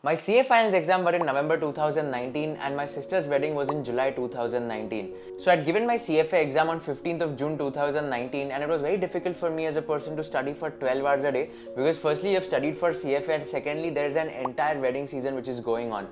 My CA finals exam were in November 2019 and my sister's wedding was in July 2019. So I'd given my CFA exam on 15th of June 2019 and it was very difficult for me as a person to study for 12 hours a day because firstly you have studied for CFA and secondly there's an entire wedding season which is going on.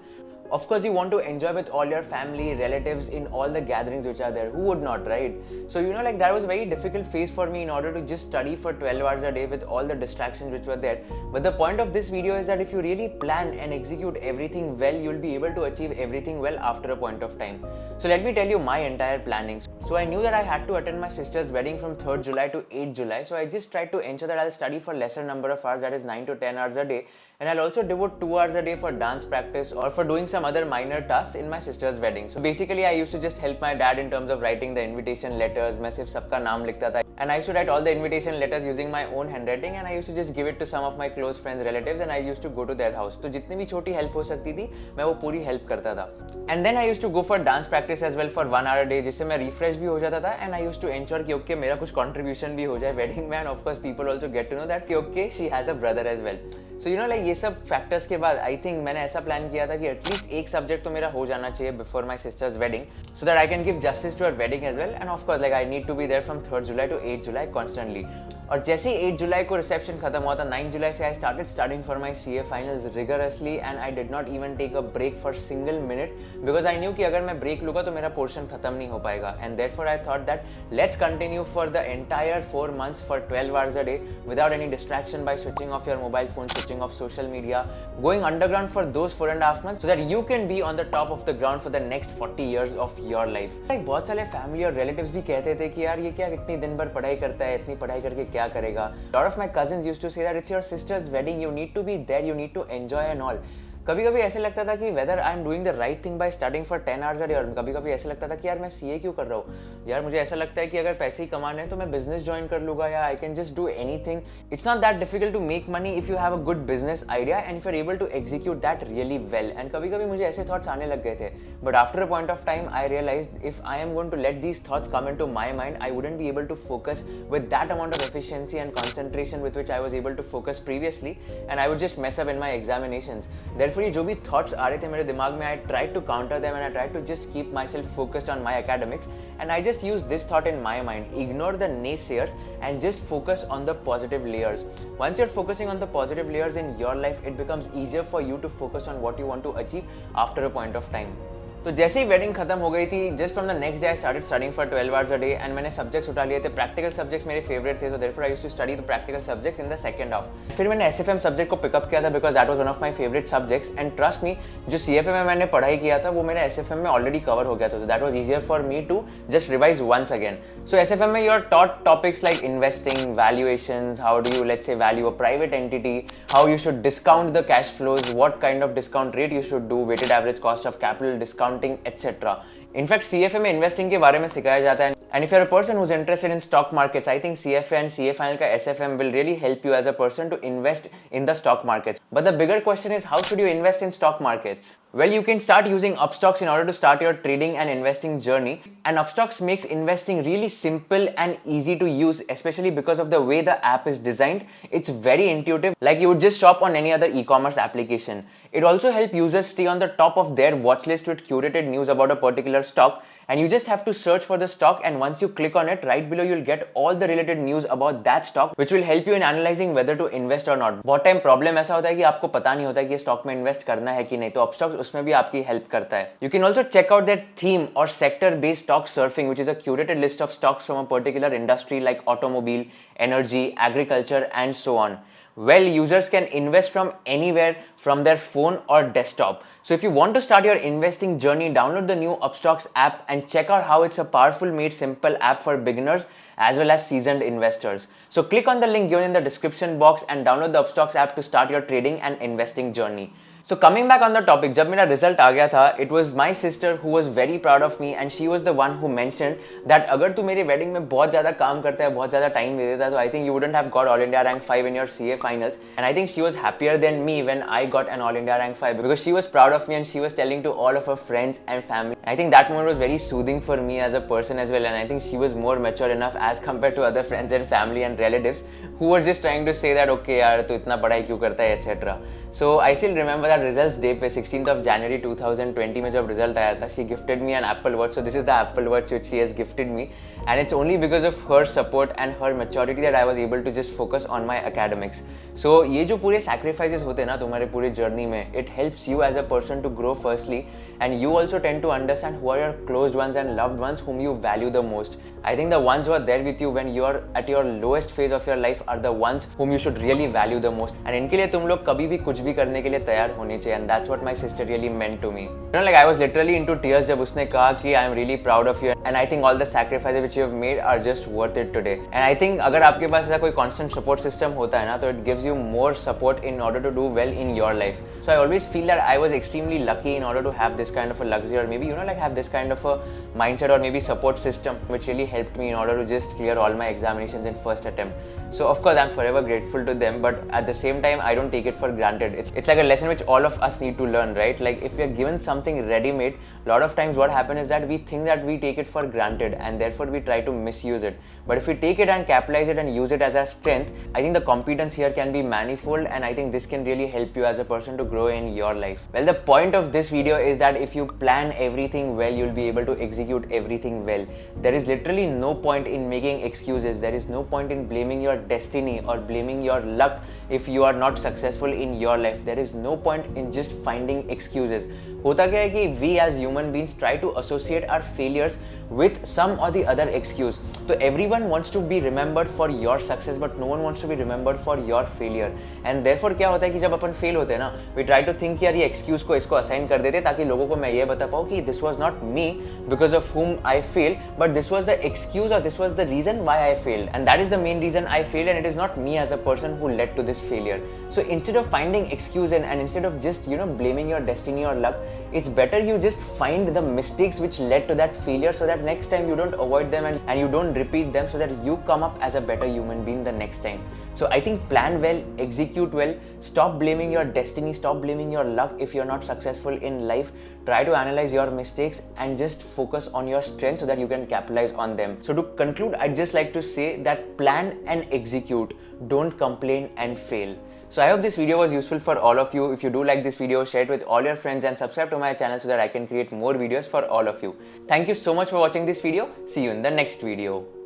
Of course, you want to enjoy with all your family, relatives in all the gatherings which are there. Who would not, right? So, that was a very difficult phase for me in order to just study for 12 hours a day with all the distractions which were there. But the point of this video is that if you really plan and execute everything well, you'll be able to achieve everything well after a point of time. So, let me tell you my entire planning. So, I knew that I had to attend my sister's wedding from 3rd July to 8th July. So, I just tried to ensure that I'll study for lesser number of hours, that is 9 to 10 hours a day. And I'll also devote 2 hours a day for dance practice or for doing some other minor tasks in my sister's wedding. So basically I used to just help my dad in terms of writing the invitation letters. मैं सिर्फ सबका नाम लिखता था. And I used to write all the invitation letters using my own handwriting and I used to just give it to some of my close friends, relatives and I used to go to their house. तो जितनी भी छोटी help हो सकती थी मैं वो पूरी help करता था. And then I used to go for dance practice as well for 1 hour a day जिससे मैं refresh भी हो जाता था and I used to ensure कि okay मेरा कुछ contribution भी हो जाए wedding में and of course people also get to know that कि okay she has a brother as well. So ये सब factors के बाद I think मैंने ऐसा plan किया था कि एटलीस्ट एक सब्जेक्ट तो मेरा हो जाना चाहिए before my sister's wedding so that I can give justice to her wedding as well and of course like I need to be there from 3rd July to 8th July constantly. और जैसे ही 8 जुलाई को reception खत्म हुआ था 9 July से I started studying for my CA finals rigorously and I did not even take a break for single minute because I knew कि अगर मैं ब्रेक लूंगा तो मेरा पोर्शन खत्म नहीं हो पाएगा and therefore I thought that let's continue for the entire 4 months for 12 hours a day without any distraction by switching off your mobile phone, switching off social media, going underground for those 4.5 months so that you can be on the top of the ground for the next 40 years of your life. Like बहुत सारे family और relatives भी कहते थे कि यार ये क्या इतनी दिन भर पढ़ाई करता है, इतनी पढ़ाई करके क्या करेगा. lot of my cousins used to say that it's your sister's wedding, you need to be there, you need to enjoy and all. कभी कभी ऐसे लगता था कि whether I am doing the right thing by studying for 10 hours a day और कभी कभी ऐसे लगता था कि यार मैं सीए क्यों कर रहा हूँ यार मुझे ऐसा लगता है कि अगर पैसे ही कमाने हैं तो मैं बिजनेस ज्वाइन कर लूंगा या I can just do anything. It's not that difficult to make money if you have a good business idea and if you are able to execute that really well. And कभी कभी मुझे ऐसे thoughts आने लग गए थे but after a point of time I realised if I am going to let these thoughts come into my mind I wouldn't be able to focus with that amount of efficiency and concentration with which I was able to focus previously and I would just mess up in my examinations. Therefore ये जो भी thoughts आ रहे थे मेरे दिमाग में I try to counter them and I try to just keep myself focused on my academics and I just use this thought in my mind, ignore the naysayers and just focus on the positive layers. Once you're focusing on the positive layers in your life, it becomes easier for you to focus on what you want to achieve after a point of time. तो जैसे ही wedding खत्म हो गई थी just from the next day I started studying for 12 hours a day and मैंने subjects उठा लिए थे. प्रैक्टिकल सब्जेक्ट्स मेरे फेवरेट थे so therefore I used to study the practical subjects in the second half. फिर मैंने एसएफएम सब्जेक्ट को pick up किया था because that was one of my favourite subjects and trust me जो सीएफए में मैंने पढ़ाई किया था वो मेरे एसएफएम में ऑलरेडी कवर हो गया था. That was easier for me to just revise once again. So SFM में you are taught topics like investing, valuations, how do you let's say value a private entity, how you should discount the cash flows, what kind of discount rate you should do, weighted average cost of capital, discounting, etc. In fact, CFA में investing के बारे में सिखाया जाता है. And if you're a person who's interested in stock markets, I think CFA and CA final का SFM will really help you as a person to invest in the stock markets. But the bigger question is, how should you invest in stock markets? Well, you can start using Upstocks in order to start your trading and investing journey. And Upstocks makes investing really simple and easy to use, especially because of the way the app is designed. It's very intuitive, like you would just shop on any other e-commerce application. It also helps users stay on the top of their watch list with curated news about a particular stock. And you just have to search for the stock and once you click on it, right below you'll get all the related news about that stock which will help you in analyzing whether to invest or not. बहुत time problem ऐसा होता है कि आपको पता नहीं होता है कि स्टॉक में इन्वेस्ट करना है कि नहीं, तो अपस्टॉक्स उसमें भी आपकी हेल्प करता है. You can also check out their theme or sector based stock surfing which is a curated list of stocks from a particular industry like automobile, energy, agriculture and so on. Well, users can invest from anywhere from their phone or desktop. So if you want to start your investing journey, download the new Upstocks app and check out how it's a powerful made simple app for beginners as well as seasoned investors. So click on the link given in the description box and download the Upstocks app to start your trading and investing journey. So coming back on the topic, जब मेरा result आ गया था, it was my sister who was very proud of me and she was the one who mentioned that अगर तू मेरी wedding में बहुत ज़्यादा काम करता है, बहुत ज़्यादा टाइम दे देता है, तो I think you wouldn't have got All India Rank 5 in your CA finals. And I think she was happier than me when I got an All India Rank 5 because she was proud of me and she was telling to all of her friends and family. I think that moment was very soothing for me as a person as well, and I think she was more mature enough as compared to other friends and family and relatives who were just trying to say that okay यार तू इतना पढ़ाई क्यों करता है etc. So I still remember that results day पे 16th of January 2020 में जब result आया था, she gifted me an Apple Watch. So this is the Apple Watch which she has gifted me, and it's only because of her support and her maturity that I was able to just focus on my academics. So ये जो पूरे sacrifices होते हैं ना तुम्हारे पूरे journey में, it helps you as a person to grow firstly, and you also tend to understand who are your closed ones and loved ones whom you value the most. I think the ones who are there with you when you're at your lowest phase of your life are the ones whom you should really value the most. And इनके लिए तुम लोग कभी भी कुछ भी करने के लिए तैयार होने चाहिए. And that's what my sister really meant to me. You know, like I was literally into tears जब उसने कहा कि I am really proud of you and I think all the sacrifices which you have made are just worth it today. And I think अगर आपके पास ऐसा कोई constant support system होता है ना, तो it gives you more support in order to do well in your life. So I always feel that I was extremely lucky in order to have this kind of a luxury, or maybe like have this kind of a mindset or maybe support system which really helped me in order to just clear all my examinations in first attempt. So of course I'm forever grateful to them, but at the same time I don't take it for granted. It's like a lesson which all of us need to learn, right? Like if we are given something ready-made, a lot of times what happens is that we think that we take it for granted and therefore we try to misuse it. But if we take it and capitalize it and use it as a strength, I think the competence here can be manifold, and I think this can really help you as a person to grow in your life. Well, the point of this video is that if you plan everything well, you'll be able to execute everything well. There is literally no point in making excuses. There is no point in blaming your destiny or blaming your luck if you are not successful in your life. There is no point in just finding excuses. होता क्या है कि we as human beings try to associate our failures with some or the other excuse. So everyone wants to be remembered for your success, but no one wants to be remembered for your failure. And therefore क्या होता है कि जब अपन fail होते हैं ना, we try to think कि यार ये excuse को इसको assign कर देते ताकि लोगों को मैं ये बता पाऊँ कि this was not me because of whom I failed, but this was the excuse or this was the reason why I failed, and that is the main reason I failed, and it is not me as a person who led to this failure. So instead of finding excuse and instead of just blaming your destiny or luck, it's better you just find the mistakes which led to that failure, so that next time you don't avoid them and you don't repeat them, so that you come up as a better human being the next time. So I think plan well, execute well, stop blaming your destiny, stop blaming your luck if you're not successful in life. Try to analyze your mistakes and just focus on your strengths so that you can capitalize on them. So to conclude, I'd just like to say that plan and execute, don't complain and fail. So I hope this video was useful for all of you. If you do like this video, share it with all your friends and subscribe to my channel so that I can create more videos for all of you. Thank you so much for watching this video. See you in the next video.